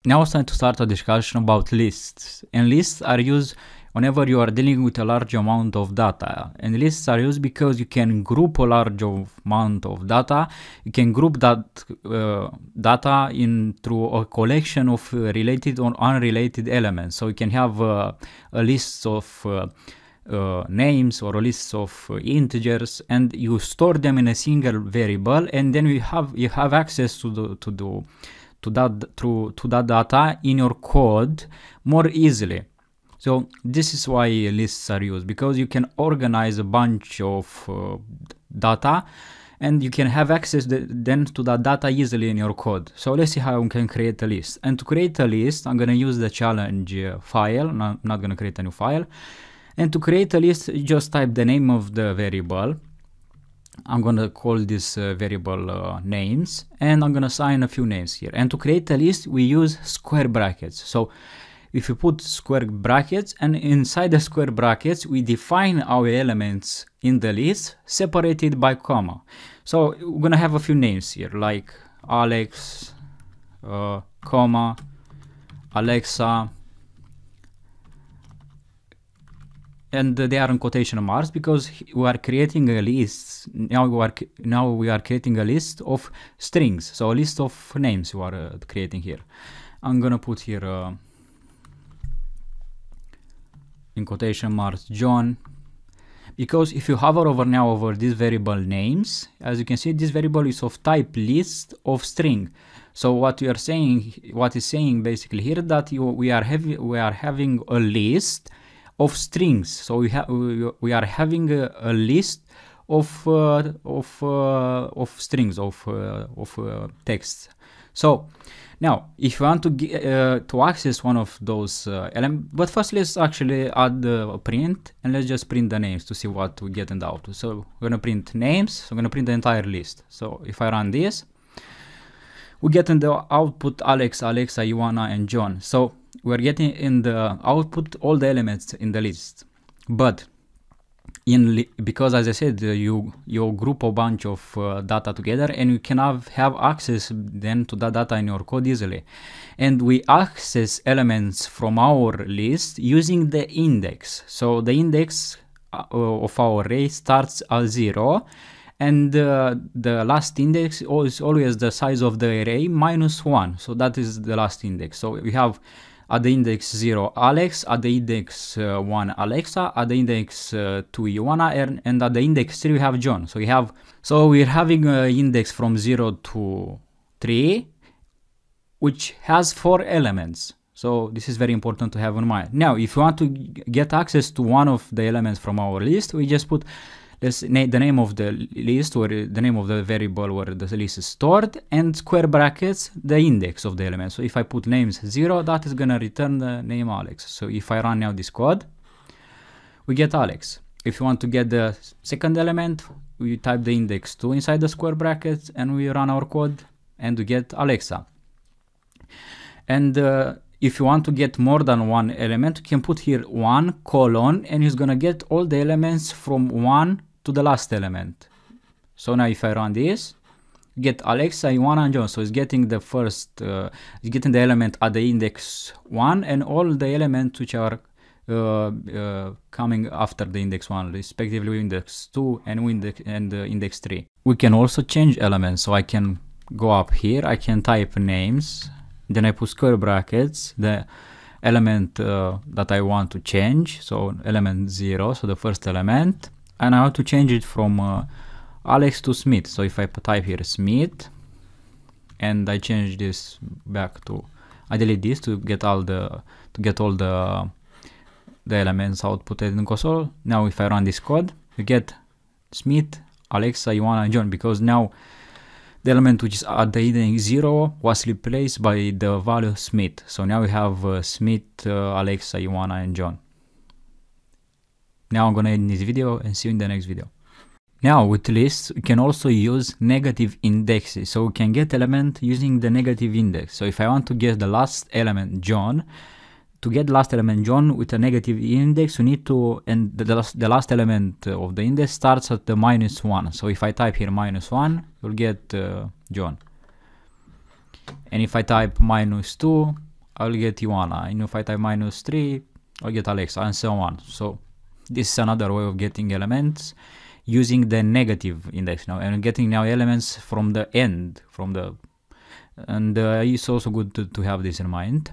Now it's time to start a discussion about lists. And lists are used whenever you are dealing with a large amount of data. And lists are used because you can group a large amount of data. You can group that data in through a collection of related or unrelated elements. So you can have a list of names or a list of integers, and you store them in a single variable, and then you have access to that data in your code more easily. So this is why lists are used, because you can organize a bunch of data and you can have access then to that data easily in your code. So let's see how we can create a list. And to create a list, I'm going to use the challenge file. I'm not going to create a new file. And to create a list, you just type the name of the variable. I'm going to call this variable names, and I'm going to assign a few names here. And to create a list, we use square brackets. So if you put square brackets, and inside the square brackets, we define our elements in the list separated by comma. So we're going to have a few names here, like Alex, comma, Alexa, and they are in quotation marks because we are creating a list. Now we are creating a list of strings, so a list of names we are creating here. I'm gonna put here in quotation marks John, because if you hover over this variable names, as you can see, this variable is of type list of string. So what is saying basically here that we are having a list of strings. So we are having a list of strings of texts. So now if you want to access one of those elements, but first let's actually add a print, and let's just print the names to see what we get in the output. So we're gonna print names. So I'm gonna print the entire list. So if I run this, we get in the output Alex, Alexa, Ioana, and John. So we're getting in the output all the elements in the list. But because as I said, you group a bunch of data together, and you can have access then to that data in your code easily. And we access elements from our list using the index. So the index of our array starts at 0. And the last index is always the size of the array minus 1. So that is the last index. So we have at the index 0 Alex, at the index 1 Alexa, at the index 2 Ioana, and at the index 3 we have John. So we're having an index from 0 to 3, which has 4 elements. So this is very important to have in mind. Now, if you want to get access to one of the elements from our list, we just put the name of the list, or the name of the variable where the list is stored, and square brackets the index of the element. So if I put names 0, that is gonna return the name Alex. So if I run now this code, we get Alex. If you want to get the second element, we type the index 2 inside the square brackets, and we run our code, and we get Alexa. And if you want to get more than one element, you can put here 1 colon, and it's gonna get all the elements from 1 to the last element. So now if I run this, get Alexa, Ioana, and John. So it's getting the first, it's getting the element at the index 1 and all the elements which are coming after the index 1, respectively index 2 and index 3. We can also change elements. So I can go up here, I can type names, then I put square brackets, the element that I want to change, so element 0, so the first element, and I want to change it from Alex to Smith. So if I type here Smith, and I change this back to, I delete this to get all the elements outputted in console. Now if I run this code, you get Smith, Alexa, Ioana, and John, because now the element which is at the index 0 was replaced by the value Smith. So now we have Smith, Alexa, Ioana, and John. Now I'm gonna end this video and see you in the next video. Now with lists, we can also use negative indexes. So we can get element using the negative index. So if I want to get the last element John, to get the last element John with a negative index, we need to, and the last element of the index starts at the -1. So if I type here -1, you'll get John. And if I type -2, I'll get Ioana, and if I type -3, I'll get Alexa, and so on. So this is another way of getting elements using the negative index now, and getting now elements from the end, and it's also good to have this in mind.